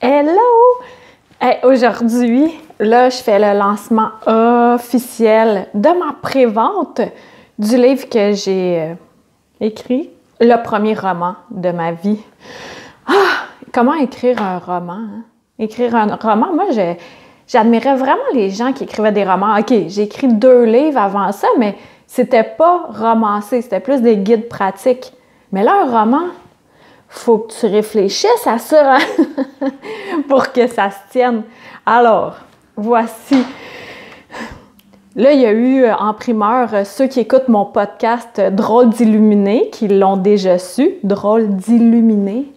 Hello! Hey, aujourd'hui, là, je fais le lancement officiel de ma prévente du livre que j'ai écrit, le premier roman de ma vie. Comment écrire un roman? Hein? Écrire un roman, moi, j'admirais vraiment les gens qui écrivaient des romans. OK, j'ai écrit 2 livres avant ça, mais c'était pas romancé, c'était plus des guides pratiques. Mais là, un roman, faut que tu réfléchisses à ça hein? Pour que ça se tienne. Alors, voici. Là, il y a eu en primeur ceux qui écoutent mon podcast Drôle d'Illuminé, qui l'ont déjà su. Drôle d'Illuminé.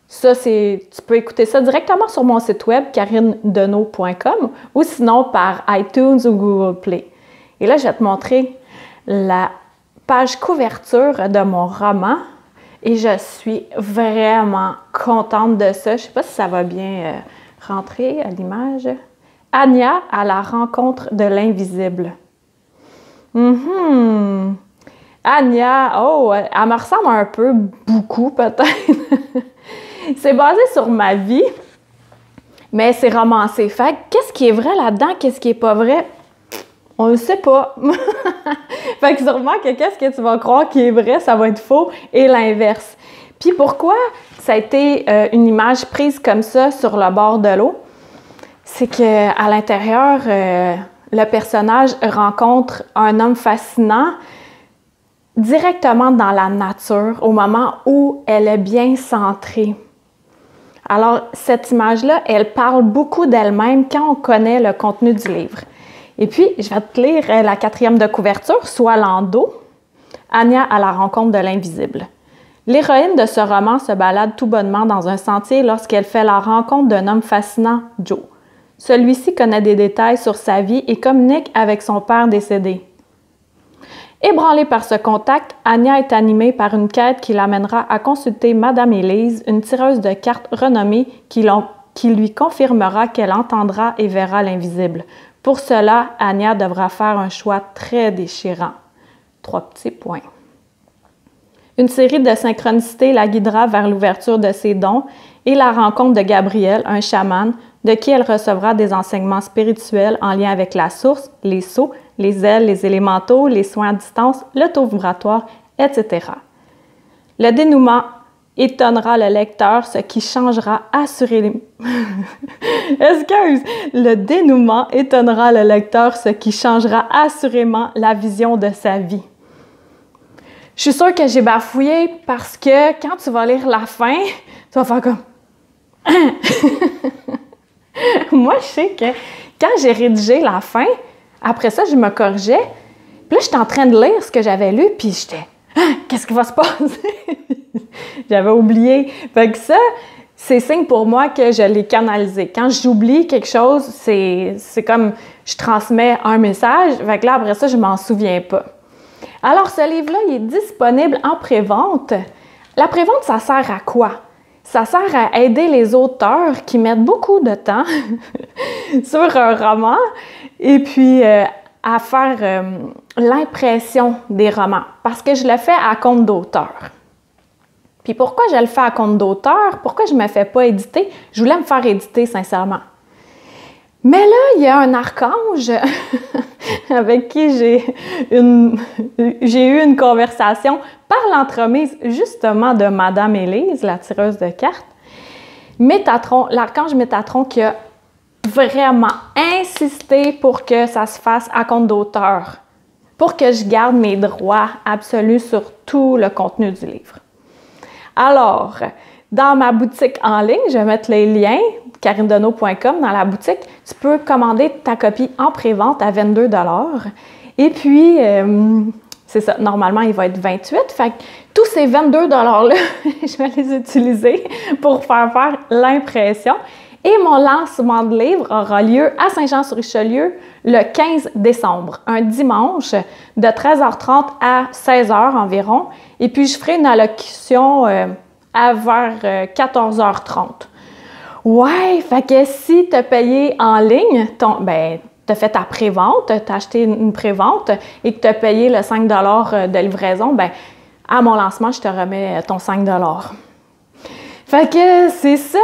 Ça, tu peux écouter ça directement sur mon site web, karinedeneau.com, ou sinon par iTunes ou Google Play. Et là, je vais te montrer la page couverture de mon roman. Et je suis vraiment contente de ça. Je ne sais pas si ça va bien rentrer à l'image. Anya à la rencontre de l'invisible. Anya, elle me ressemble un peu, beaucoup peut-être. C'est basé sur ma vie, mais c'est romancé. Fait qu'est-ce qui est vrai là-dedans, qu'est-ce qui est pas vrai? On le sait pas. Fait que sûrement que qu'est-ce que tu vas croire qui est vrai, ça va être faux et l'inverse. Puis pourquoi ça a été une image prise comme ça sur le bord de l'eau? C'est qu'à l'intérieur, le personnage rencontre un homme fascinant directement dans la nature au moment où elle est bien centrée. Alors, cette image-là, elle parle beaucoup d'elle-même quand on connaît le contenu du livre. Et puis, je vais te lire la 4e de couverture, soit l'endos, Anya à la rencontre de l'invisible. L'héroïne de ce roman se balade tout bonnement dans un sentier lorsqu'elle fait la rencontre d'un homme fascinant, Joe. Celui-ci connaît des détails sur sa vie et communique avec son père décédé. Ébranlée par ce contact, Anya est animée par une quête qui l'amènera à consulter Madame Élise, une tireuse de cartes renommée qui lui confirmera qu'elle entendra et verra l'invisible. Pour cela, Anya devra faire un choix très déchirant. 3 petits points. Une série de synchronicités la guidera vers l'ouverture de ses dons et la rencontre de Gabriel, un chaman, de qui elle recevra des enseignements spirituels en lien avec la source, les sceaux, les ailes, les élémentaux, les soins à distance, le taux vibratoire, etc. Le dénouement étonnera le lecteur, ce qui changera assurément... Le dénouement étonnera le lecteur, ce qui changera assurément la vision de sa vie. Je suis sûre que j'ai bafouillé parce que quand tu vas lire la fin, tu vas faire comme... Moi, je sais que quand j'ai rédigé la fin, après ça, je me corrigeais. Puis là, j'étais en train de lire ce que j'avais lu, puis j'étais... Qu'est-ce qui va se passer? J'avais oublié. Fait que ça, c'est signe pour moi que je l'ai canalisé. Quand j'oublie quelque chose, c'est comme je transmets un message. Fait que là, après ça, je m'en souviens pas. Alors, ce livre-là, il est disponible en prévente. La prévente, ça sert à quoi? Ça sert à aider les auteurs qui mettent beaucoup de temps sur un roman et puis à faire l'impression des romans. Parce que je le fais à compte d'auteur. Puis pourquoi je le fais à compte d'auteur? Pourquoi je ne me fais pas éditer? Je voulais me faire éditer, sincèrement. Mais là, il y a un archange avec qui j'ai eu une conversation par l'entremise justement de Madame Élise, la tireuse de cartes. Métatron, l'archange Métatron qui a vraiment insisté pour que ça se fasse à compte d'auteur, pour que je garde mes droits absolus sur tout le contenu du livre. Alors, dans ma boutique en ligne, je vais mettre les liens, karinedeneau.com, dans la boutique, tu peux commander ta copie en prévente à 22 $. Et puis, c'est ça, normalement, il va être 28 $. Fait que tous ces 22 $-là, je vais les utiliser pour faire l'impression. Et mon lancement de livre aura lieu à Saint-Jean-sur-Richelieu le 15 décembre, un dimanche, de 13h30 à 16h environ. Et puis, je ferai une allocution vers 14h30. Ouais, fait que si tu as payé en ligne, tu as fait ta prévente, tu as acheté une prévente et que tu as payé le 5 $ de livraison, à mon lancement, je te remets ton 5 $. Fait que c'est ça.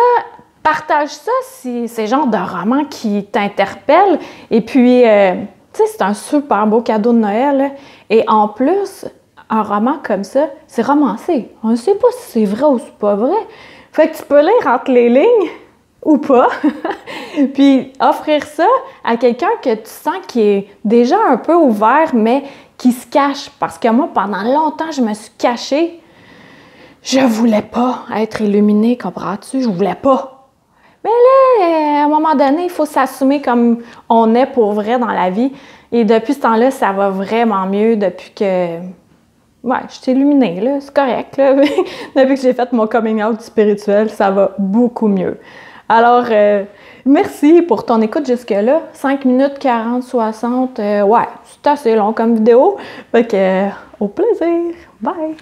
partage ça si c'est le genre de roman qui t'interpelle. Et puis, tu sais, c'est un super beau cadeau de Noël. Là. Et en plus, un roman comme ça, c'est romancé. On ne sait pas si c'est vrai ou c'est pas vrai. Fait que tu peux lire entre les lignes ou pas. Puis offrir ça à quelqu'un que tu sens qui est déjà un peu ouvert, mais qui se cache. Parce que moi, pendant longtemps, je me suis cachée. Je voulais pas être illuminée, comprends-tu? Je voulais pas. Mais là, à un moment donné, il faut s'assumer comme on est pour vrai dans la vie. Et depuis ce temps-là, ça va vraiment mieux depuis que... Ouais, je suis illuminée, là, c'est correct, là. Depuis que j'ai fait mon coming out spirituel, ça va beaucoup mieux. Alors, merci pour ton écoute jusque-là. 5 minutes 40, 60, ouais, c'est assez long comme vidéo. Fait que, au plaisir. Bye!